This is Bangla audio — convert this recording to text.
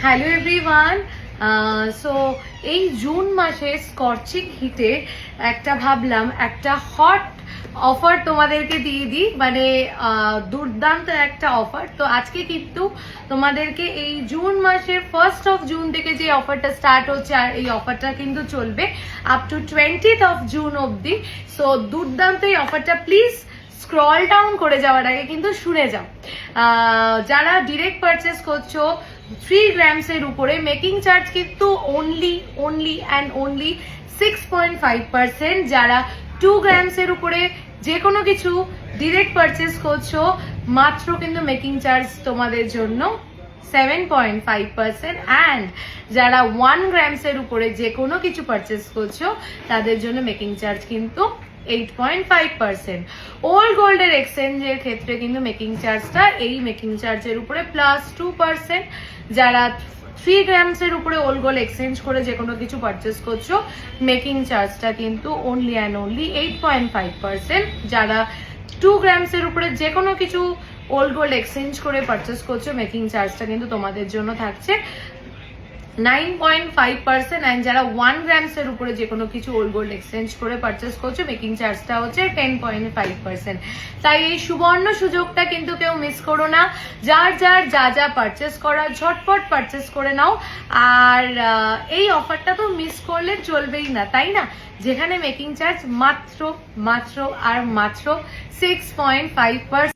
Hello everyone. সো এই জুন মাসে স্কর্চিং হিটে একটা ভাবলাম একটা হট অফার তোমাদেরকে দিয়ে দিই, মানে দুর্দান্ত একটা অফার। তো আজকে কিন্তু তোমাদেরকে এই জুন মাসের 1st অফ জুন থেকে যে অফারটা স্টার্ট হচ্ছে, আর এই অফারটা কিন্তু চলবে up to 20th of June অবধি। সো দুর্দান্ত এই অফারটা, প্লিজ স্ক্রল ডাউন করে যাওয়ার আগে কিন্তু শুনে যাও। যারা ডিরেক্ট পারচেস করছো 3 গ্রামস এর উপরে, মেকিং চার্জ কিন্তু অনলি অ্যান্ড অনলি 6.5%। যারা 2 গ্রামস এর উপরে যে কোনো কিছু ডিরেক্ট পারচেস করছো, মাত্র কিন্তু মেকিং চার্জ তোমাদের জন্য 7.5%। অ্যান্ড যারা 1 গ্রামস এর উপরে যে কোনো কিছু পারচেস করছো, তাদের জন্য মেকিং চার্জ কিন্তু 8.5%। ওল্ড গোল্ডের এক্সচেঞ্জের ক্ষেত্রে কিন্তু মেকিং চার্জটা এই মেকিং চার্জের উপরে +2%। যারা 3 গ্রামস এর উপরে ওল্ড গোল্ড এক্সচেঞ্জ করে যে কোনো কিছু পারচেস করছো, মেকিং চার্জটা কিন্তু অনলি অ্যান্ড অনলি 8.5%। যারা 2 গ্রামস এর উপরে যে কোনো কিছু ওল্ড গোল্ড এক্সচেঞ্জ করে পারচেস করছো, মেকিং চার্জটা কিন্তু তোমাদের জন্য থাকছে 9.5%। অ্যান্ড যারা 1 গ্রামস এর উপরে যে কোনো কিছু ওল্ড গোল্ড এক্সচেঞ্জ করে পারচেস করছো, মেকিং চার্জটা হচ্ছে 10.5%। তাই এই সুবর্ণ সুযোগটা কিন্তু কেউ মিস করো না। যার যা পারচেস করার ঝটপট পারচেস করে নাও। আর এই অফারটা তো মিস করলে চলবেই না, তাই না? যেখানে মেকিং চার্জ মাত্র 6.5%।